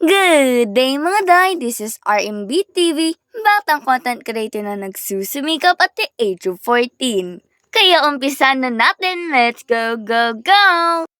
Good day mga day! This is RMB TV, batang content creator na nagsusumikap at the age of 14. Kaya umpisa na natin, let's go, go, go!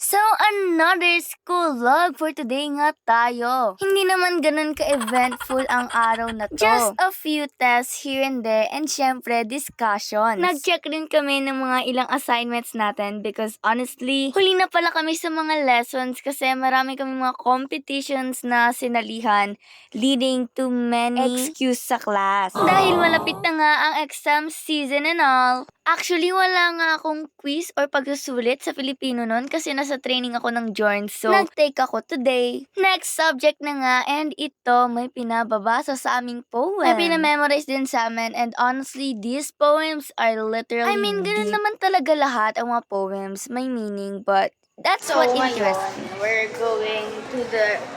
So, another school vlog for today nga tayo. Hindi naman ganun ka-eventful ang araw na to. Just a few tests here and there and syempre discussions. Nag-check rin kami ng mga ilang assignments natin because honestly, huli na pala kami sa mga lessons kasi marami kami mga competitions na sinalihan leading to many excuse sa class. Dahil malapit na nga ang exam season and all. Actually, wala nga akong quiz or pagsusulit sa Filipino nun kasi nasa training ako ng Jorn. So, nag-take ako today. Next subject na nga and ito may pinababasa sa aming poem. May pinamemorize din sa amin and honestly, these poems are literally ganun naman talaga lahat ang mga poems. May meaning but that's what interests me. We're going to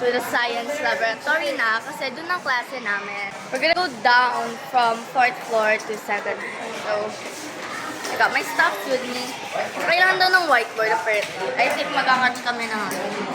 the science laboratory na kasi doon ang klase namin. We're gonna go down from 4th floor to 2nd floor. So, I got my stuff with me. Kailangan daw ng whiteboard apparently. I think magkakatch kami ng,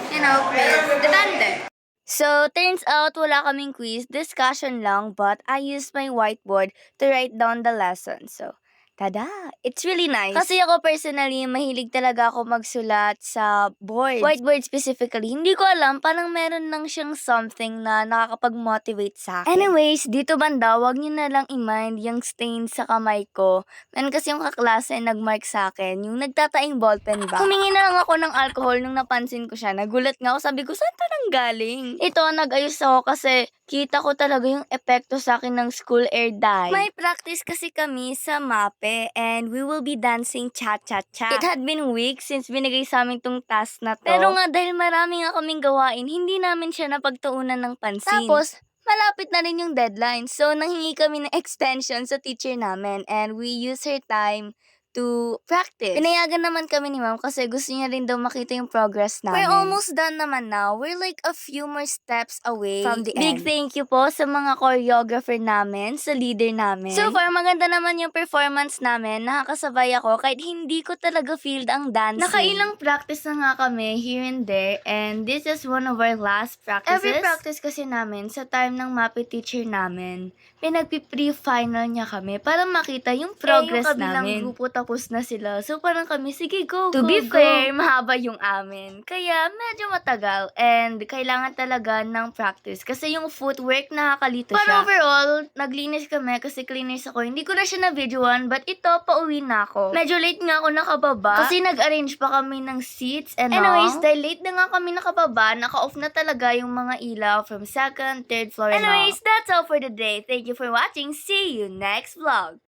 quiz. Depende. So, turns out wala kaming quiz, discussion lang, but I used my whiteboard to write down the lesson. So, tada! It's really nice. Kasi ako personally, mahilig talaga ako magsulat sa board. Whiteboard specifically. Hindi ko alam, parang meron lang siyang something na nakakapag-motivate sa akin. Anyways, dito banda, wag niyo na lang i-mind yung stain sa kamay ko. Man kasi yung kaklase nag-mark sa akin, yung nagtataing ballpen ba. Humingi na lang ako ng alcohol nung napansin ko siya. Nagulat nga ako, sabi ko, saan to nanggaling? Ito, nag-ayos ako kasi kita ko talaga yung epekto sa akin ng school air dye. May practice kasi kami sa MAPE and we will be dancing cha-cha-cha. It had been weeks since binigay sa amin tong task na to. Pero nga dahil marami nga kaming gawain, hindi namin siya napagtuunan ng pansin. Tapos, malapit na rin yung deadline. So, nanghingi kami ng extension sa teacher namin and we use her time to practice. Pinayagan naman kami ni ma'am kasi gusto niya rin daw makita yung progress namin. We're almost done naman now. We're like a few more steps away from the end. Big thank you po sa mga choreographer namin, sa leader namin. So far, maganda naman yung performance namin. Nakakasabay ako kahit hindi ko talaga feel ang dancing. Nakailang practice na nga kami here and there and this is one of our last practices. Every practice kasi namin sa time ng MAPE teacher namin, pinagpi-pre-final niya kami para makita yung progress namin. Yung kabilang grupo tapos na sila. So parang kami, sige go, to be fair, mahaba yung amin. Kaya medyo matagal and kailangan talaga ng practice kasi yung footwork nakakalito siya. Pero overall, naglinis kami kasi cleaners ako. Hindi ko na siya na-videoan but ito, pauwi na ako. Medyo late nga ako nakababa kasi nag-arrange pa kami ng seats and anyways, dahil late na nga kami nakababa, naka-off na talaga yung mga ilaw from 2nd, 3rd floor and all. Anyways, that's all for the day. Thank you for watching. See you next vlog.